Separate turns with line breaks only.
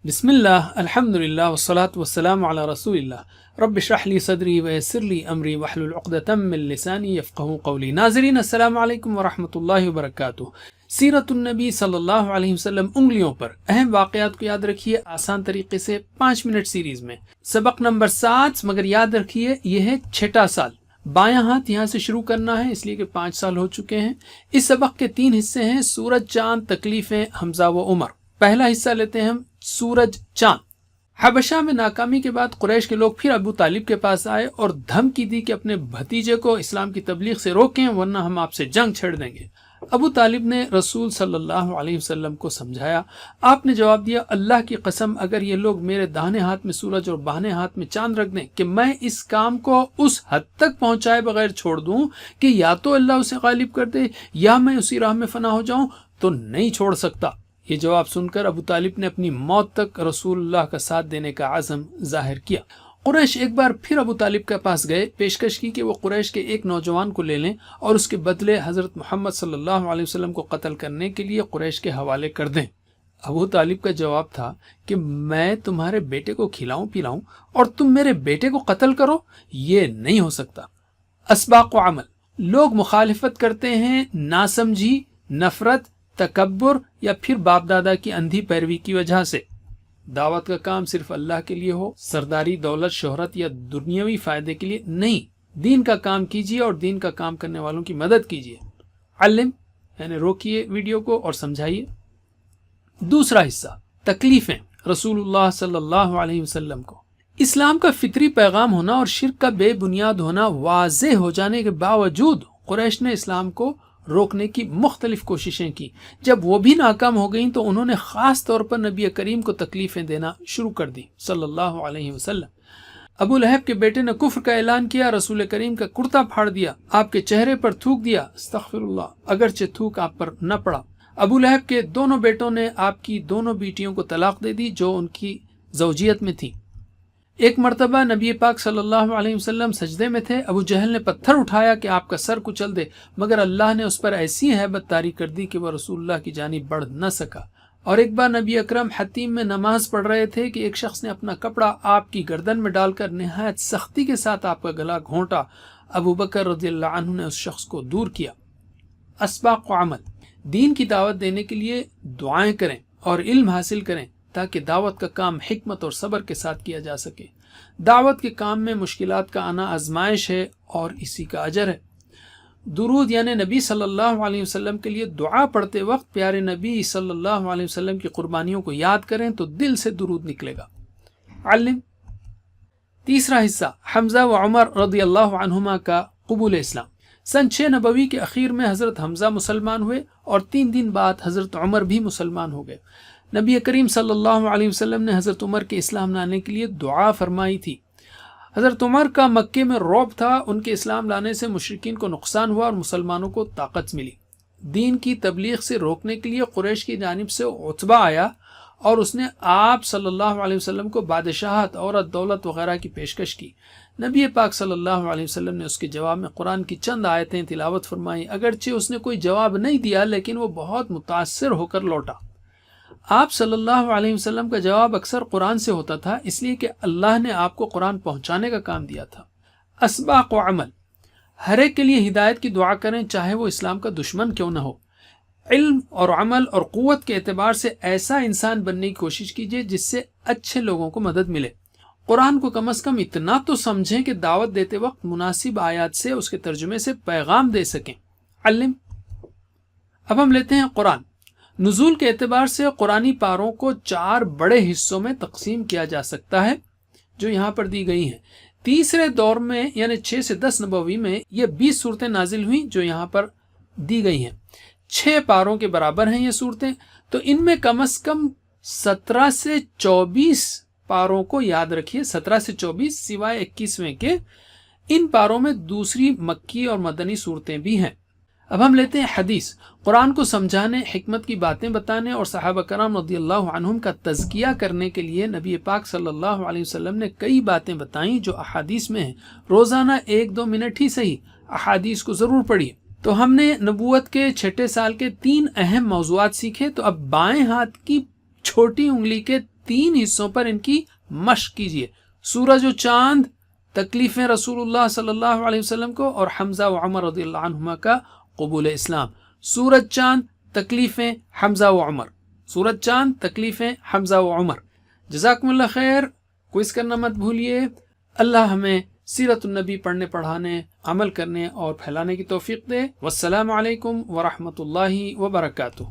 بسم اللہ الحمد للہ والصلاة والسلام علی رسول اللہ رب اشرح لی صدری ویسر لی امری واحلل عقدۃ من لسانی یفقہوا قولی۔ ناظرین السلام علیکم ورحمۃ اللہ وبرکاتہ۔ سیرت النبی صلی اللہ علیہ وسلم انگلیوں پر اہم واقعات کو یاد رکھیے آسان طریقے سے 5 منٹ سیریز میں۔ سبق نمبر 7، مگر یاد رکھیے یہ ہے چھٹا سال۔ بایاں ہاتھ یہاں سے شروع کرنا ہے اس لیے کہ 5 سال ہو چکے ہیں۔ اس سبق کے 3 حصے ہیں: سورج، چاند، تکلیفیں، حمزہ و عمر۔ پہلا حصہ لیتے ہیں ہم سورج چاند۔ حبشہ میں ناکامی کے بعد قریش کے لوگ پھر ابو طالب کے پاس آئے اور دھمکی دی کہ اپنے بھتیجے کو اسلام کی تبلیغ سے روکیں ورنہ ہم آپ سے جنگ چھیڑ دیں گے۔ ابو طالب نے رسول صلی اللہ علیہ وسلم کو سمجھایا۔ آپ نے جواب دیا، اللہ کی قسم اگر یہ لوگ میرے داہنے ہاتھ میں سورج اور بائیں ہاتھ میں چاند رکھ دیں کہ میں اس کام کو اس حد تک پہنچائے بغیر چھوڑ دوں کہ یا تو اللہ اسے غالب کر دے یا میں اسی راہ میں فنا ہو جاؤں، تو نہیں چھوڑ سکتا۔ یہ جواب سن کر ابو طالب نے اپنی موت تک رسول اللہ کا ساتھ دینے کا عزم ظاہر کیا۔ قریش ایک بار پھر ابو طالب کے پاس گئے، پیشکش کی کہ وہ قریش کے ایک نوجوان کو لے لیں اور اس کے بدلے حضرت محمد صلی اللہ علیہ وسلم کو قتل کرنے کے لیے قریش کے حوالے کر دیں۔ ابو طالب کا جواب تھا کہ میں تمہارے بیٹے کو کھلاؤں پلاؤں اور تم میرے بیٹے کو قتل کرو، یہ نہیں ہو سکتا۔ اسباق و عمل: لوگ مخالفت کرتے ہیں ناسمجھی، نفرت، تکبر یا پھر باپ دادا کی اندھی پیروی کی وجہ سے۔ دعوت کا کام صرف اللہ کے لیے ہو، سرداری، دولت، شہرت یا دنیاوی فائدے کے لیے نہیں۔ دین کا کام کیجیے اور دین کا کام کرنے والوں کی مدد کیجیے۔ علم یعنی روکیے ویڈیو کو اور سمجھائیے۔ دوسرا حصہ تکلیفیں: رسول اللہ صلی اللہ علیہ وسلم کو اسلام کا فطری پیغام ہونا اور شرک کا بے بنیاد ہونا واضح ہو جانے کے باوجود قریش نے اسلام کو روکنے کی مختلف کوششیں کی۔ جب وہ بھی ناکام ہو گئیں تو انہوں نے خاص طور پر نبی کریم کو تکلیفیں دینا شروع کر دی صلی اللہ علیہ وسلم۔ ابو لہب کے بیٹے نے کفر کا اعلان کیا، رسول کریم کا کرتا پھاڑ دیا، آپ کے چہرے پر تھوک دیا، استغفر اللہ، اگرچہ تھوک آپ پر نہ پڑا۔ ابو لہب کے دونوں بیٹوں نے آپ کی دونوں بیٹیوں کو طلاق دے دی جو ان کی زوجیت میں تھیں۔ ایک مرتبہ نبی پاک صلی اللہ علیہ وسلم سجدے میں تھے، ابو جہل نے پتھر اٹھایا کہ آپ کا سر کچل دے، مگر اللہ نے اس پر ایسی ہیبت طاری کر دی کہ وہ رسول اللہ کی جانب بڑھ نہ سکا۔ اور ایک بار نبی اکرم حتیم میں نماز پڑھ رہے تھے کہ ایک شخص نے اپنا کپڑا آپ کی گردن میں ڈال کر نہایت سختی کے ساتھ آپ کا گلا گھونٹا۔ ابو بکر رضی اللہ عنہ نے اس شخص کو دور کیا۔ اسباق و عمل: دین کی دعوت دینے کے لیے دعائیں کریں اور علم حاصل کریں تاکہ دعوت کا کام حکمت اور صبر کے ساتھ کیا جا سکے۔ دعوت کے کام میں مشکلات کا آنا آزمائش ہے اور اسی کا اجر ہے۔ درود یعنی نبی صلی اللہ علیہ وسلم کے لیے دعا پڑھتے وقت پیارے نبی صلی اللہ علیہ وسلم کی قربانیوں کو یاد کریں تو دل سے درود نکلے گا۔ علم۔ تیسرا حصہ حمزہ و عمر رضی اللہ عنہما کا قبول اسلام۔ سن 6 نبوی کے اخیر میں حضرت حمزہ مسلمان ہوئے اور 3 دن بعد حضرت عمر بھی مسلمان ہو گئے۔ نبی کریم صلی اللہ علیہ وسلم نے حضرت عمر کے اسلام لانے کے لیے دعا فرمائی تھی۔ حضرت عمر کا مکے میں رعب تھا، ان کے اسلام لانے سے مشرکین کو نقصان ہوا اور مسلمانوں کو طاقت ملی۔ دین کی تبلیغ سے روکنے کے لیے قریش کی جانب سے عتبہ آیا اور اس نے آپ صلی اللہ علیہ وسلم کو بادشاہت، عورت، دولت وغیرہ کی پیشکش کی۔ نبی پاک صلی اللہ علیہ وسلم نے اس کے جواب میں قرآن کی چند آیتیں تلاوت فرمائیں، اگرچہ اس نے کوئی جواب نہیں دیا لیکن وہ بہت متاثر ہو کر لوٹا۔ آپ صلی اللہ علیہ وسلم کا جواب اکثر قرآن سے ہوتا تھا، اس لیے کہ اللہ نے آپ کو قرآن پہنچانے کا کام دیا تھا۔ اسباق و عمل: ہر ایک کے لیے ہدایت کی دعا کریں چاہے وہ اسلام کا دشمن کیوں نہ ہو۔ علم اور عمل اور قوت کے اعتبار سے ایسا انسان بننے کی کوشش کیجیے جس سے اچھے لوگوں کو مدد ملے۔ قرآن کو کم از کم اتنا تو سمجھیں کہ دعوت دیتے وقت مناسب آیات سے اس کے ترجمے سے پیغام دے سکیں۔ علم۔ اب ہم لیتے ہیں قرآن۔ نزول کے اعتبار سے قرآنی پاروں کو 4 بڑے حصوں میں تقسیم کیا جا سکتا ہے جو یہاں پر دی گئی ہیں۔ تیسرے دور میں یعنی 6 سے 10 نبوی میں یہ 20 صورتیں نازل ہوئیں جو یہاں پر دی گئی ہیں۔ 6 پاروں کے برابر ہیں یہ صورتیں، تو ان میں کم از کم 17 سے 24 پاروں کو یاد رکھیے، 17 سے 24 سوائے 21ویں کے۔ ان پاروں میں دوسری مکی اور مدنی صورتیں بھی ہیں۔ اب ہم لیتے ہیں حدیث۔ قرآن کو سمجھانے، حکمت کی باتیں بتانے اور صحابہ کرام رضی اللہ عنہم کا تزکیہ کرنے کے لیے نبی پاک صلی اللہ علیہ وسلم نے کئی باتیں بتائیں جو احادیث میں ہیں۔ روزانہ 1-2 منٹ ہی صحیح احادیث کو ضرور پڑھیے۔ تو ہم نے نبوت کے 6 سال کے 3 اہم موضوعات سیکھے، تو اب بائیں ہاتھ کی چھوٹی انگلی کے 3 حصوں پر ان کی مشق کیجیے. سورج و چاند تکلیفیں رسول اللہ صلی اللہ علیہ وسلم کو اور حمزہ و عمر رضی اللہ عنہما کا قبول اسلام. سورج چاند تکلیفیں حمزہ و عمر، سورج چاند تکلیفیں حمزہ و عمر. جزاکم اللہ خیر. کوئز کرنا مت بھولیے. اللہ ہمیں سیرت النبی پڑھنے، پڑھانے، عمل کرنے اور پھیلانے کی توفیق دے. والسلام علیکم ورحمۃ اللہ وبرکاتہ.